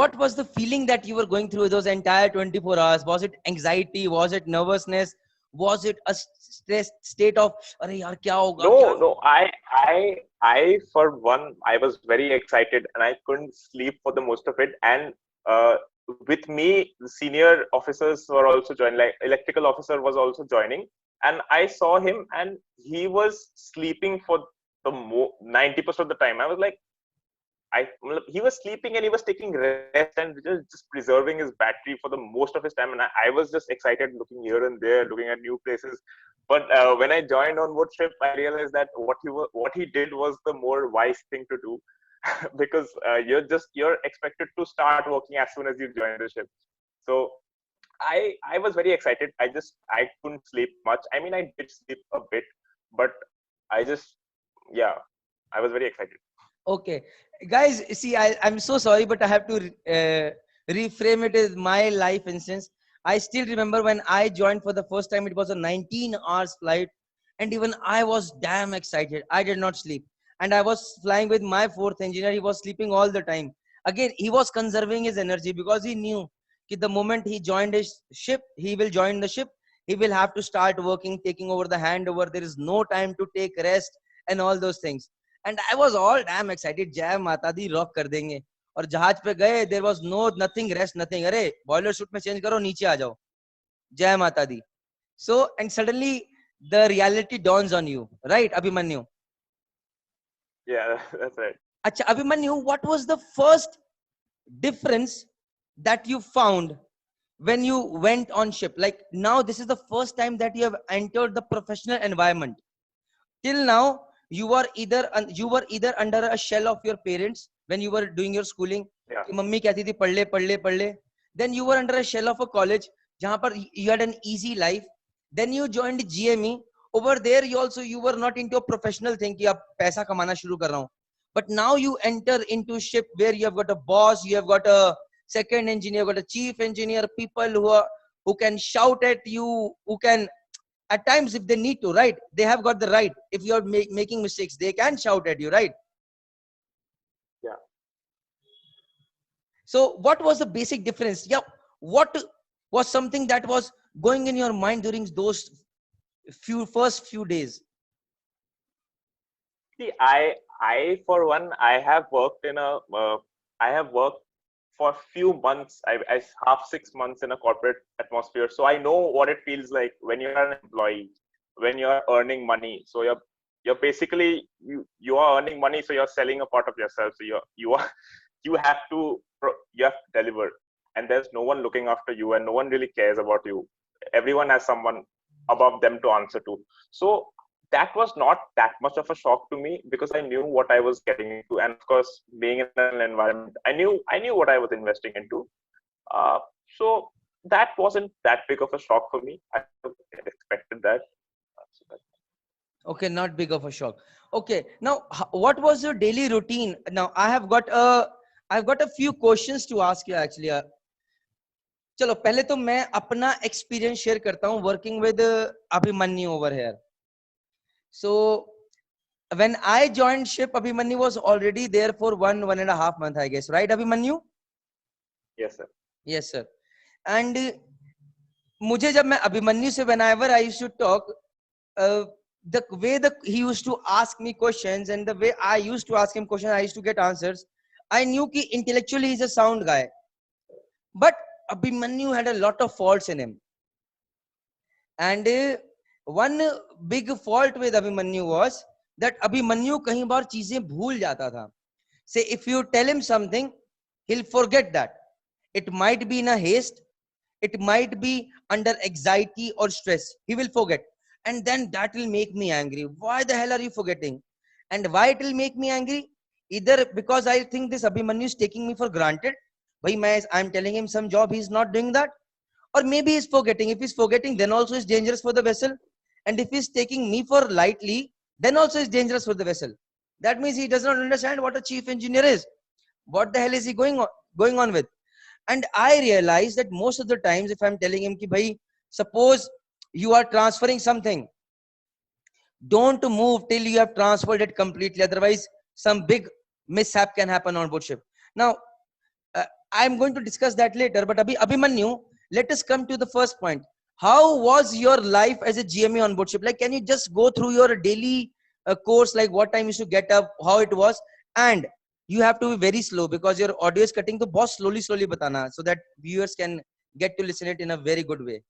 what was the feeling that you were going through those entire 24 hours? Was it anxiety? Was it nervousness? Was it a stress state of, "Arey yaar, kya hoga, kya?" No. For one, I was very excited and I couldn't sleep for the most of it. And uh, with me, the senior officers were also joining. Like electrical officer was also joining, and I saw him, and he was sleeping for the 90% of the time. I was like, he was sleeping and he was taking rest and just preserving his battery for the most of his time. And I was just excited, looking here and there, looking at new places. But when I joined on board ship, I realized that what he did was the more wise thing to do, because you're expected to start working as soon as you join the ship. So I was very excited. I couldn't sleep much. I mean, I did sleep a bit, but I just yeah, I was very excited. Okay, guys, see, I'm so sorry, but I have to reframe it as my life instance. I still remember when I joined for the first time, it was a 19 hours flight, and even I was damn excited. I did not sleep, and I was flying with my fourth engineer. He was sleeping all the time. Again, he was conserving his energy because he knew that the moment he joined his ship, he will join the ship. He will have to start working, taking over the handover. There is no time to take rest and all those things. And I was all damn excited. Jai Mata Di, rock कर देंगे. और जहाज पे गए, there was nothing rest, nothing. अरे boiler suit में change करो, नीचे आ जाओ. Jai Mata Di. So, and suddenly the reality dawns on you, right, Abhimanyu? Yeah, that's right. Acha, Abhimanyu, what was the first difference that you found when you went on ship? Like now, this is the first time that you have entered the professional environment. Till now, you were either under a shell of your parents when you were doing your schooling. Yeah. Mummy कहती थी पढ़ ले पढ़ ले पढ़ ले. Then you were under a shell of a college जहाँ पर you had an easy life. Then you joined GME. Over there you were not into a professional thing कि अब पैसा कमाना शुरू कर रहा हूँ. But now you enter into ship where you have got a boss, you have got a second engineer, you have got a chief engineer, people who can shout at you, who can at times, if they need to, right, they have got the right. If you're making mistakes, they can shout at you, right? Yeah. So what was the basic difference? Yeah, what was something that was going in your mind during those first few days? See, I for one, I have worked for few months, I half 6 months in a corporate atmosphere. So I know what it feels like when you're an employee, when you're earning money. So you're basically, you are earning money, so you're selling a part of yourself. So you have to deliver, and there's no one looking after you, and no one really cares about you. Everyone has someone above them to answer to. So that was not that much of a shock to me, because I knew what I was getting into, and of course, being in an environment, I knew what I was investing into. So that wasn't that big of a shock for me. I expected that. Okay, not big of a shock. Okay, now what was your daily routine? Now I've got a few questions to ask you actually. चलो पहले तो मैं अपना experience share करता हूँ working with Abhimanyu over here. So when I joined ship, Abhimanyu was already there for 1.5 months, I guess, right, Abhimanyu? Yes, sir. Yes, sir. And मुझे जब मैं Abhimanyu से whenever I used to talk, the way he used to ask me questions and the way I used to ask him questions, I used to get answers. I knew कि intellectually he's a sound guy, but Abhimanyu had a lot of faults in him. And one big fault with Abhimanyu was that Abhimanyu कहीं बार चीजें भूल जाता था. Say if you tell him something, he'll forget that. It might be in a haste, it might be under anxiety or stress. He will forget, and then that will make me angry. Why the hell are you forgetting? And why it will make me angry? Either because I think this Abhimanyu is taking me for granted. I'm telling him some job, he's not doing that. Or maybe he's forgetting. If he's forgetting, then also it's dangerous for the vessel. And if he's taking me for lightly, then also it's dangerous for the vessel. That means he does not understand what a chief engineer is. What the hell is he going on with? And I realize that most of the times, if I'm telling him, ki bhai, suppose you are transferring something, don't move till you have transferred it completely. Otherwise, some big mishap can happen on board ship. Now, I'm going to discuss that later. But Abhimanyu, let us come to the first point. How was your life as a GME on board ship? Like, can you just go through your daily course, like what time you used to get up, how it was, and you have to be very slow because your audio is cutting. So, boss, slowly, slowly, batana, so that viewers can get to listen it in a very good way.